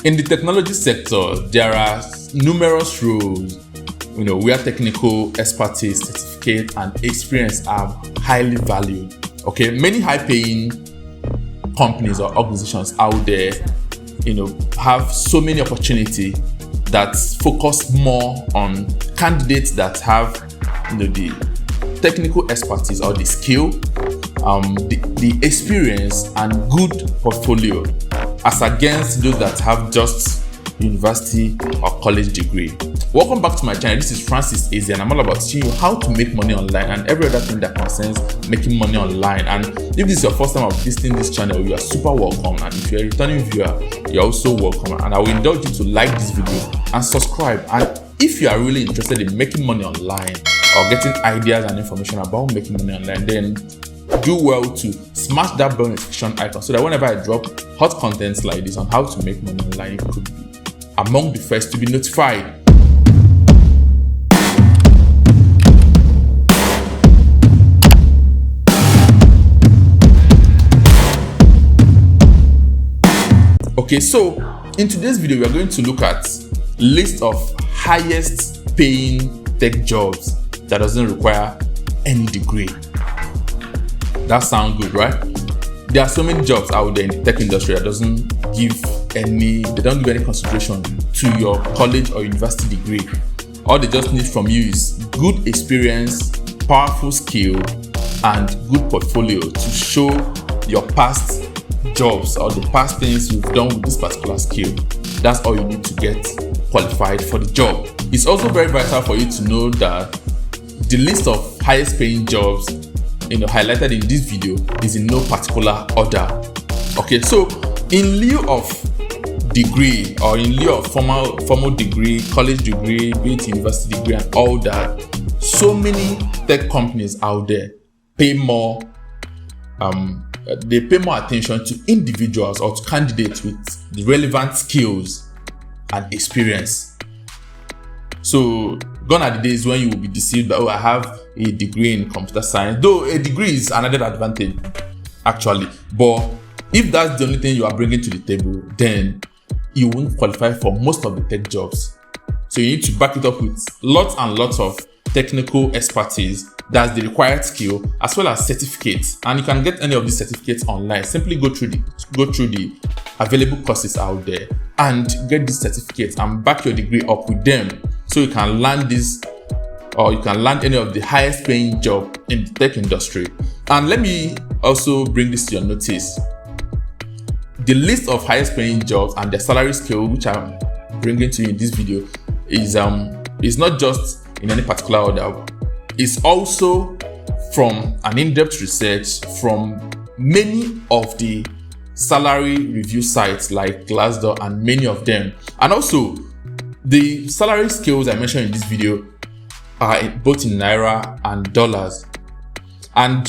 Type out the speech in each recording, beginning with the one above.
In the technology sector, there are numerous roles, where technical expertise, certificate, and experience are highly valued. Okay, many high-paying companies or organizations out there, have so many opportunities that focus more on candidates that have, the technical expertise or the skill, the experience and good portfolio, as against those that have just university or college degree. Welcome back to my channel. This is Francis Eze, and I'm all about teaching you how to make money online and every other thing that concerns making money online. And if this is your first time of visiting this channel, you are super welcome. And if you're a returning viewer, you're also welcome. And I will indulge you to like this video and subscribe. And if you are really interested in making money online or getting ideas and information about making money online, then do well to smash that bell notification icon so that whenever I drop hot contents like this on how to make money online, you could be among the first to be notified. Okay, so in today's video, we are going to look at list of highest paying tech jobs that doesn't require any degree. That sounds good, right? There are so many jobs out there in the tech industry that don't give any consideration to your college or university degree. All they just need from you is good experience, powerful skill, and good portfolio to show your past jobs or the past things you've done with this particular skill. That's all you need to get qualified for the job. It's also very vital for you to know that the list of highest paying jobs highlighted in this video is in no particular order. Okay, so in lieu of degree or in lieu of formal degree, college degree, be it university degree and all that, so many tech companies out there pay more attention to individuals or to candidates with the relevant skills and experience. So gone are the days when you will be deceived that, I have a degree in computer science, though a degree is another advantage actually. But if that's the only thing you are bringing to the table, then you won't qualify for most of the tech jobs. So you need to back it up with lots and lots of technical expertise. That's the required skill, as well as certificates. And you can get any of these certificates online. Simply go through the available courses out there and get these certificates and back your degree up with them, so you can land this, or you can land any of the highest paying job in the tech industry. And let me also bring this to your notice. The list of highest paying jobs and their salary scale, which I'm bringing to you in this video, is not just in any particular order. It's also from an in-depth research from many of the salary review sites like Glassdoor and many of them. And also, the salary scales I mentioned in this video are both in naira and dollars. And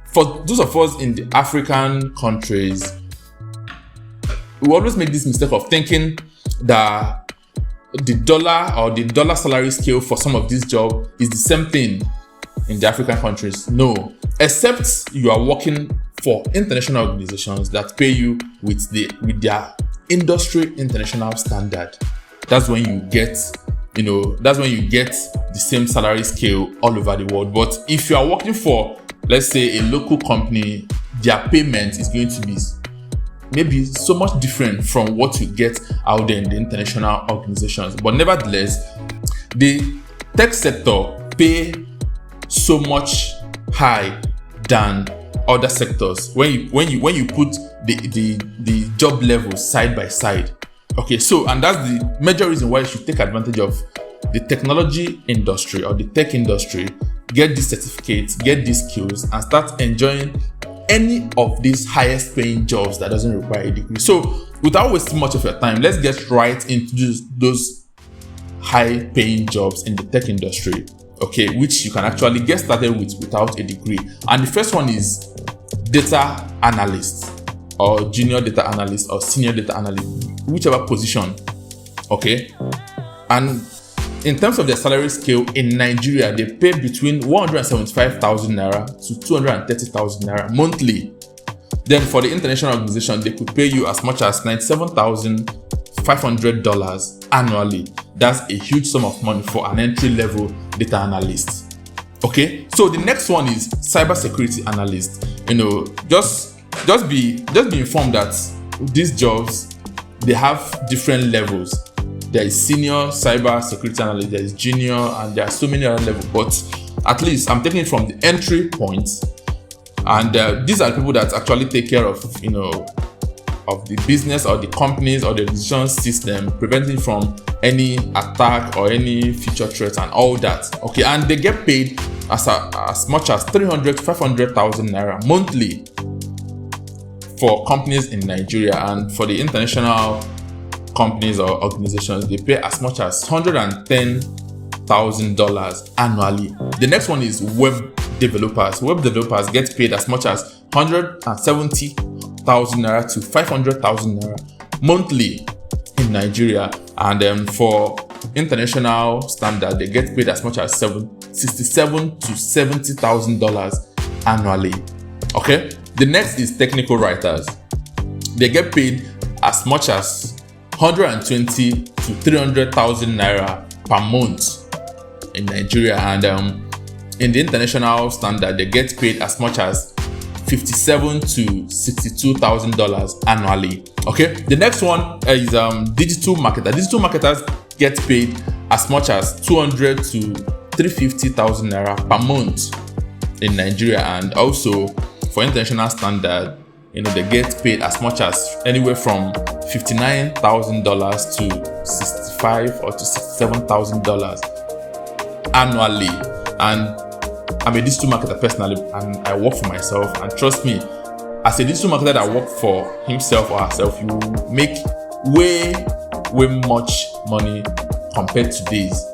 for those of us in the African countries, we always make this mistake of thinking that the dollar salary scale for some of these jobs is the same thing in the African countries. No, except you are working for international organizations that pay you with their industry international standard. That's when you get the same salary scale all over the world. But if you are working for, let's say, a local company, their payment is going to be maybe so much different from what you get out there in the international organizations. But nevertheless, the tech sector pay so much high than other sectors when you put the job levels side by side. Okay, so and that's the major reason why you should take advantage of the technology industry or the tech industry, get these certificates, get these skills, and start enjoying any of these highest paying jobs that doesn't require a degree. So without wasting much of your time, let's get right into those high paying jobs in the tech industry, okay, which you can actually get started with without a degree. And the first one is data analyst, or junior data analyst, or senior data analyst, whichever position, okay. And in terms of their salary scale in Nigeria, they pay between 175,000 naira to 230,000 naira monthly. Then for the international organization, they could pay you as much as 97,000 $500 annually. That's a huge sum of money for an entry-level data analyst. Okay, so the next one is cybersecurity analyst. Just be informed that these jobs, they have different levels. There is senior cybersecurity analyst, there is junior, and there are so many other levels. But at least I'm taking it from the entry point, and these are people that actually take care of of the business or the companies or the decision system, preventing from any attack or any future threats and all that. Okay, and they get paid as much as 300 to 500,000 naira monthly for companies in Nigeria, and for the international companies or organizations, they pay as much as $110,000 annually. The next one is web developers. Web developers get paid as much as 170,000 naira to 500,000 naira monthly in Nigeria, and for international standard, they get paid as much as $67,000 to $70,000 annually. Okay, the next is technical writers. They get paid as much as 120 to 300,000 naira per month in Nigeria, and in the international standard, they get paid as much as $57,000 to $62,000 annually. Okay, the next one is digital marketers. Digital marketers get paid as much as 200 to 350,000 naira per month in Nigeria, and also for international standard, they get paid as much as anywhere from $59,000 to $65,000 or to $67,000 annually. And I'm a digital marketer personally, and I work for myself. And trust me, as a digital marketer that work for himself or herself, you make way much money compared to this.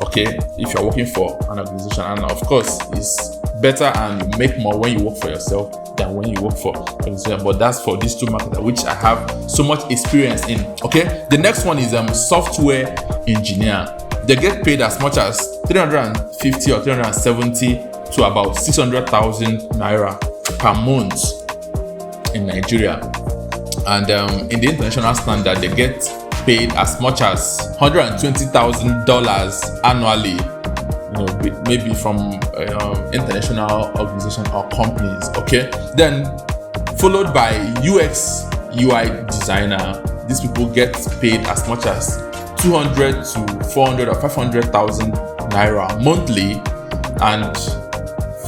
Okay, if you're working for an organization, and of course, it's better and you make more when you work for yourself than when you work for an organization. But that's for digital marketer, which I have so much experience in. Okay, the next one is software engineer. They get paid as much as 350 or 370 to about 600,000 naira per month in Nigeria, and in the international standard, they get paid as much as $120,000 annually. Maybe from international organization or companies. Okay, then followed by UX UI designer. These people get paid as much as 200 to 400 or 500,000 naira monthly, and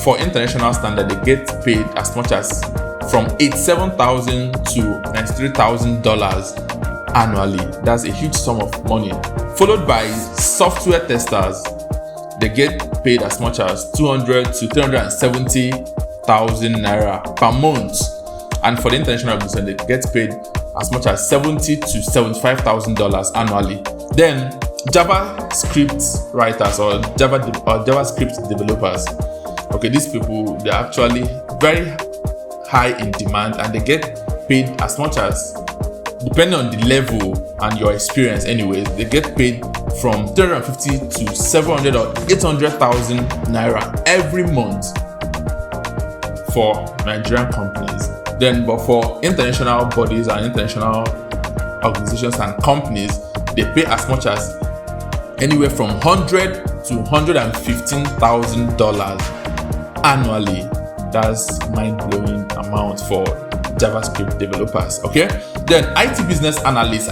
for international standard, they get paid as much as from $87,000 to $93,000 annually. That's a huge sum of money. Followed by software testers. They get paid as much as 200 to 370,000 naira per month, and for the international organization, they get paid as much as $70,000 to $75,000 annually. Then JavaScript writers or JavaScript developers. Okay, these people, they're actually very high in demand, and they get paid as much as, depending on the level and your experience anyways, they get paid from 350 to 700 or 800,000 naira every month for Nigerian companies. Then, but for international bodies and international organizations and companies, they pay as much as anywhere from $100 to $115,000 annually. That's mind-blowing amount for JavaScript developers. Okay, then IT business analysts.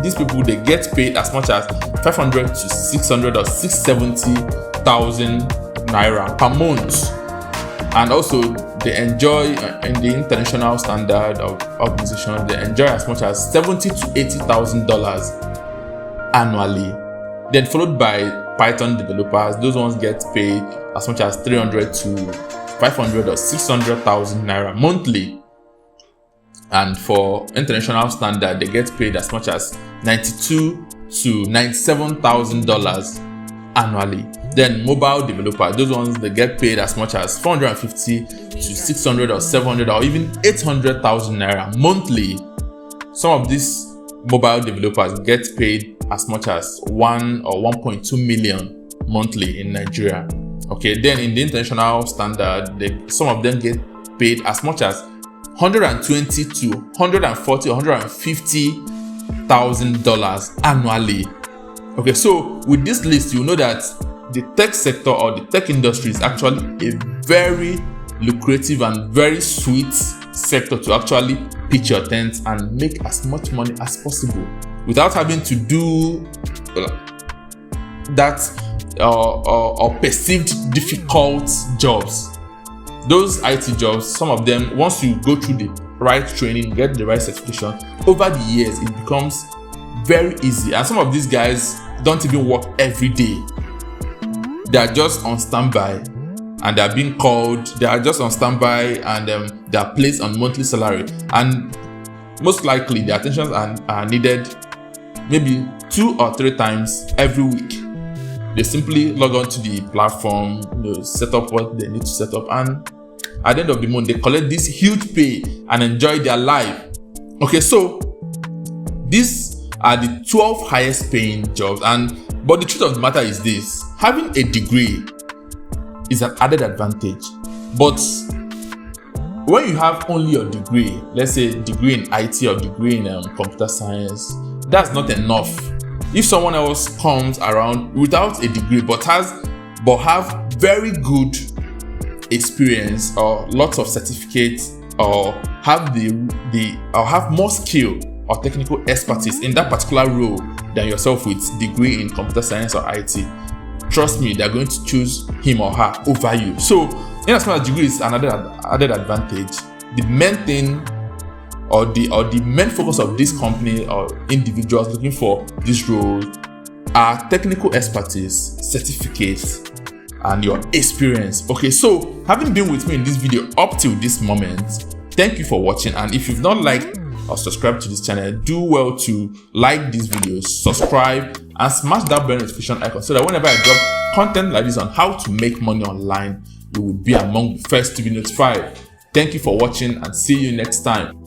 These people, they get paid as much as 500 to 600 or 670,000 naira per month, and also they enjoy in the international standard of organization, they enjoy as much as $70,000 to $80,000 annually. Then followed by Python developers. Those ones get paid as much as 300 to 500 or 600,000 naira monthly, and for international standard, they get paid as much as $92,000 to $97,000 annually. Then mobile developers, those ones, they get paid as much as 450 to 600 or 700 or even 800,000 naira monthly. Some of these mobile developers get paid as much as 1 or 1.2 million monthly in Nigeria. Okay, then in the international standard, some of them get paid as much as 120 to 140 or 150 $100,000 annually. Okay, so with this list, you know that the tech sector or the tech industry is actually a very lucrative and very sweet sector to actually pitch your tent and make as much money as possible without having to do that or perceived difficult jobs. Those IT jobs, some of them, once you go through the right training, get the right certification, over the years it becomes very easy. And some of these guys don't even work every day. They are just on standby and they are being called. They are just on standby and they are placed on monthly salary. And most likely their attentions are needed maybe 2 or 3 times every week. They simply log on to the platform, set up what they need to set up, and at the end of the month, they collect this huge pay and enjoy their life. Okay, so these are the 12 highest paying jobs. But the truth of the matter is this: having a degree is an added advantage. But when you have only your degree, let's say degree in IT or degree in computer science, that's not enough. If someone else comes around without a degree but have very good experience or lots of certificates or have have more skill or technical expertise in that particular role than yourself with degree in computer science or IT, trust me, they're going to choose him or her over you. So in as much as degree is another added advantage, the main thing or the main focus of this company or individuals looking for this role are technical expertise, certificates, and your experience. Okay, so having been with me in this video up till this moment, thank you for watching. And if you've not liked or subscribed to this channel, do well to like these videos, subscribe, and smash that bell notification icon so that whenever I drop content like this on how to make money online, you will be among the first to be notified. Thank you for watching and see you next time.